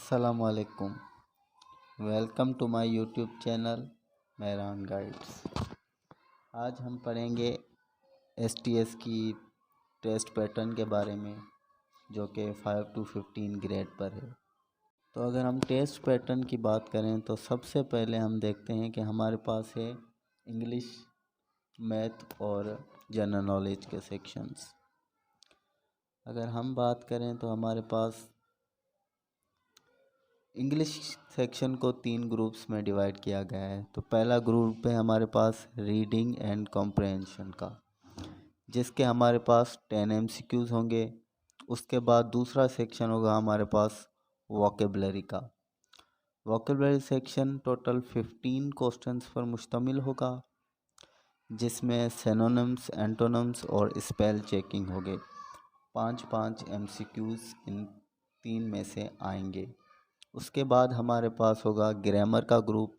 अस्सलामुअलैकुम। Welcome to my YouTube channel Mehran guides. आज हम पढ़ेंगे एसटीएस की टेस्ट पैटर्न के बारे में, जो कि 5 to 15 ग्रेड पर है। तो अगर हम टेस्ट पैटर्न की बात करें तो सबसे पहले हम देखते हैं कि हमारे पास है इंग्लिश, मैथ और जनरल नॉलेज के सेक्शंस। अगर हम बात करें तो हमारे पास इंग्लिश सेक्शन को 3 ग्रुप्स में डिवाइड किया गया है। तो पहला ग्रुप है हमारे पास रीडिंग एंड कॉम्प्रहेंशन का, जिसके हमारे पास 10 MCQs होंगे। उसके बाद दूसरा सेक्शन होगा हमारे पास वोकेबलरी का। वोकेबलरी सेक्शन टोटल 15 क्वेश्चंस पर मुश्तमिल होगा, जिसमें सिनोनिम्स, एंटोनिम्स और स्पेल चेकिंग होंगे। 5-5 MCQs इन 3 में से आएंगे। उसके बाद हमारे पास होगा ग्रामर का ग्रुप,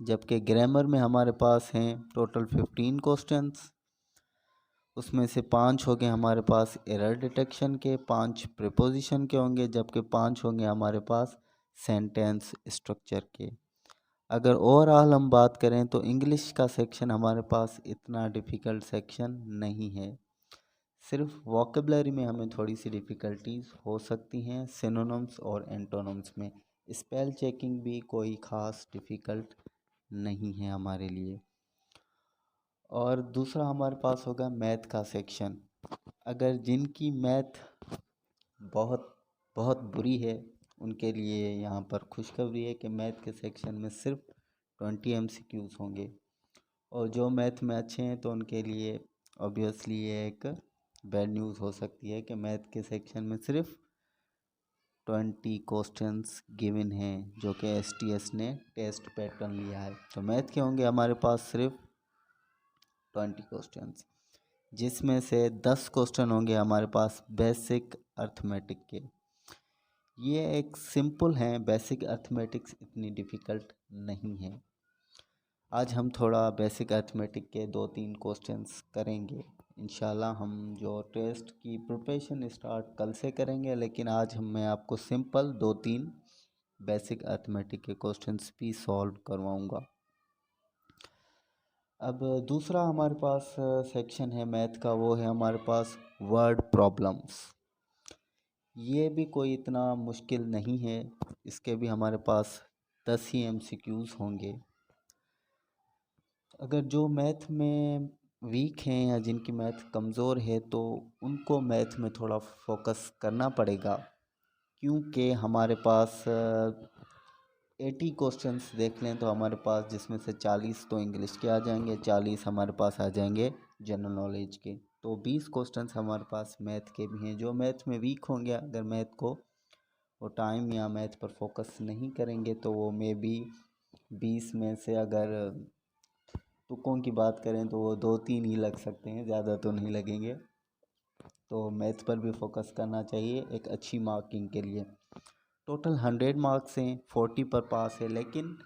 जबकि ग्रामर में हमारे पास हैं टोटल 15 क्वेश्चंस। उसमें से 5 होंगे हमारे पास एरर डिटेक्शन के, 5 प्रीपोजिशन के होंगे, जबकि 5 होंगे हमारे पास सेंटेंस स्ट्रक्चर के। अगर ओवरऑल हम बात करें तो इंग्लिश का सेक्शन हमारे पास इतना डिफ़िकल्ट सेक्शन नहीं है। सिर्फ वोकेबलरी में हमें थोड़ी सी डिफ़िकल्टीज हो सकती हैं, सिनोनिम्स और एंटोनिम्स में। स्पेल चेकिंग भी कोई ख़ास डिफ़िकल्ट नहीं है हमारे लिए। और दूसरा हमारे पास होगा मैथ का सेक्शन। अगर जिनकी मैथ बहुत बहुत बुरी है, उनके लिए यहाँ पर खुशखबरी है कि मैथ के सेक्शन में सिर्फ 20 MCQs होंगे। और जो मैथ में अच्छे हैं तो उनके लिए ऑब्वियसली ये एक बैड न्यूज़ हो सकती है कि मैथ के सेक्शन में सिर्फ 20 क्वेश्चंस गिवन हैं, जो कि एसटीएस ने टेस्ट पैटर्न लिया है। तो मैथ के होंगे हमारे पास सिर्फ 20 क्वेश्चंस, जिसमें से 10 क्वेश्चन होंगे हमारे पास बेसिक अर्थमेटिक के। ये एक सिंपल हैं, बेसिक अर्थमेटिक्स इतनी डिफ़िकल्ट नहीं है। आज हम थोड़ा बेसिक अर्थमेटिक के 2-3 क्वेश्चंस करेंगे। इंशाल्लाह हम जो टेस्ट की प्रिपरेशन स्टार्ट कल से करेंगे, लेकिन आज मैं आपको सिंपल 2-3 बेसिक अर्थमेटिक के क्वेश्चंस भी सॉल्व करवाऊंगा। अब दूसरा हमारे पास सेक्शन है मैथ का, वो है हमारे पास वर्ड प्रॉब्लम्स। ये भी कोई इतना मुश्किल नहीं है, इसके भी हमारे पास 10 ही MCQs होंगे। अगर जो मैथ में वीक हैं या जिनकी मैथ कमज़ोर है तो उनको मैथ में थोड़ा फोकस करना पड़ेगा, क्योंकि हमारे पास 80 क्वेश्चंस देख लें तो हमारे पास जिसमें से 40 तो इंग्लिश के आ जाएंगे, 40 हमारे पास आ जाएंगे जनरल नॉलेज के। तो 20 क्वेश्चंस हमारे पास मैथ के भी हैं। जो मैथ में वीक होंगे, अगर मैथ को वो टाइम या मैथ पर फोकस नहीं करेंगे तो वो मे बी 20 में से अगर तुक्कों की बात करें तो वो 2-3 ही लग सकते हैं, ज़्यादा तो नहीं लगेंगे। तो मैथ पर भी फोकस करना चाहिए एक अच्छी मार्किंग के लिए। टोटल 100 मार्क्स हैं, 40 पर पास है, लेकिन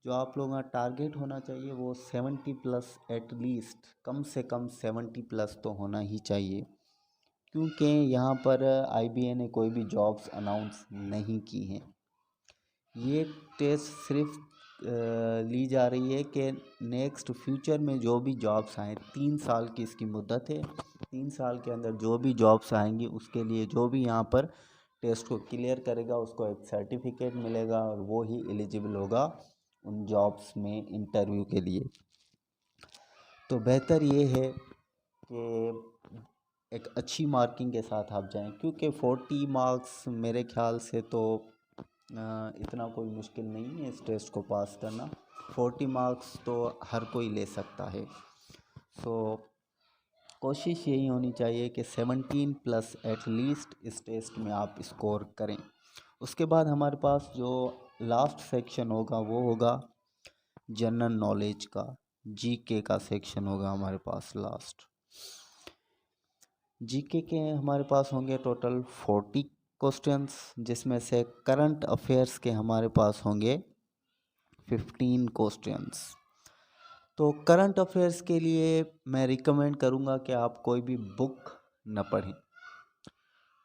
जो आप लोगों का टारगेट होना चाहिए वो 70+ एटलीस्ट, कम से कम 70+ तो होना ही चाहिए, क्योंकि यहाँ पर IBA ने कोई भी जॉब्स अनाउंस नहीं की हैं। ये टेस्ट सिर्फ ली जा रही है कि नेक्स्ट फ्यूचर में जो भी जॉब्स आएँ, 3 साल की इसकी मुद्दत है। 3 साल के अंदर जो भी जॉब्स आएंगी उसके लिए जो भी यहाँ पर टेस्ट को क्लियर करेगा उसको एक सर्टिफिकेट मिलेगा और वो ही एलिजिबल होगा उन जॉब्स में इंटरव्यू के लिए। तो बेहतर ये है कि एक अच्छी मार्किंग के साथ आप जाएं, क्योंकि 40 मार्क्स मेरे ख्याल से तो इतना कोई मुश्किल नहीं है इस टेस्ट को पास करना। 40 मार्क्स तो हर कोई ले सकता है। सो कोशिश यही होनी चाहिए कि 17+ एटलीस्ट इस टेस्ट में आप स्कोर करें। उसके बाद हमारे पास जो लास्ट सेक्शन होगा वो होगा जनरल नॉलेज का, जीके का सेक्शन होगा हमारे पास लास्ट। जीके के हमारे पास होंगे टोटल 40 क्वेश्चंस, जिसमें से करंट अफेयर्स के हमारे पास होंगे 15 क्वेश्चंस। तो करंट अफेयर्स के लिए मैं रिकमेंड करूँगा कि आप कोई भी बुक न पढ़ें।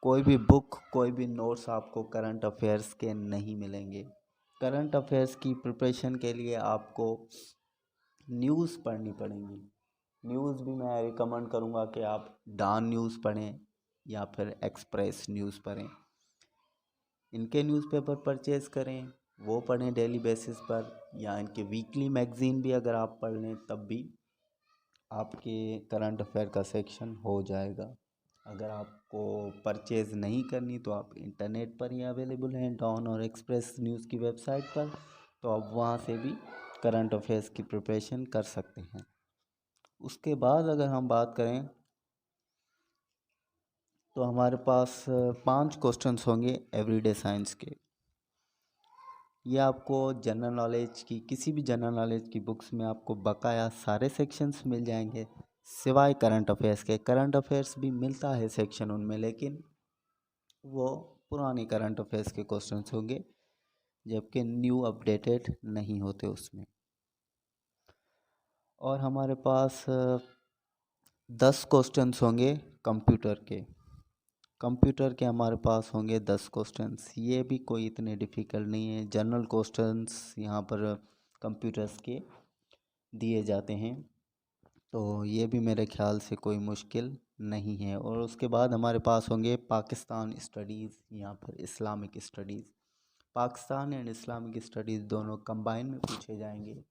कोई भी बुक, कोई भी नोट्स आपको करंट अफेयर्स के नहीं मिलेंगे। करंट अफेयर्स की प्रिपरेशन के लिए आपको न्यूज़ पढ़नी पड़ेंगी। न्यूज़ भी मैं रिकमेंड करूँगा कि आप डॉन न्यूज़ पढ़ें या फिर एक्सप्रेस न्यूज़ पढ़ें। इनके न्यूज़पेपर परचेज़ करें, वो पढ़ें डेली बेसिस पर, या इनके वीकली मैगज़ीन भी अगर आप पढ़ लें तब भी आपके करंट अफेयर का सेक्शन हो जाएगा। अगर आपको परचेज़ नहीं करनी तो आप इंटरनेट पर ही अवेलेबल हैं डॉन और एक्सप्रेस न्यूज़ की वेबसाइट पर, तो आप वहाँ से भी करंट अफेयर्स की प्रिपरेशन कर सकते हैं। उसके बाद अगर हम बात करें तो हमारे पास 5 क्वेश्चंस होंगे एवरीडे साइंस के। ये आपको जनरल नॉलेज की, किसी भी जनरल नॉलेज की बुक्स में आपको बकाया सारे सेक्शंस मिल जाएंगे, सिवाय करंट अफेयर्स के। करंट अफेयर्स भी मिलता है सेक्शन उनमें, लेकिन वो पुराने करंट अफेयर्स के क्वेश्चंस होंगे, जबकि न्यू अपडेटेड नहीं होते उसमें। और हमारे पास 10 क्वेश्चंस होंगे कंप्यूटर के। कंप्यूटर के हमारे पास होंगे 10 क्वेश्चंस। ये भी कोई इतने डिफ़िकल्ट नहीं है, जनरल क्वेश्चंस यहाँ पर कंप्यूटर्स के दिए जाते हैं, तो ये भी मेरे ख्याल से कोई मुश्किल नहीं है। और उसके बाद हमारे पास होंगे पाकिस्तान स्टडीज़ या फिर Islamic studies. Pakistan and Islamic studies दोनों कंबाइन में पूछे जाएंगे।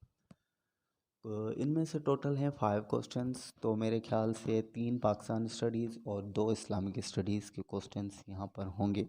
तो इनमें से टोटल हैं 5 क्वेश्चंस, तो मेरे ख्याल से 3 पाकिस्तान स्टडीज़ और 2 इस्लामिक स्टडीज़ के क्वेश्चंस यहाँ पर होंगे।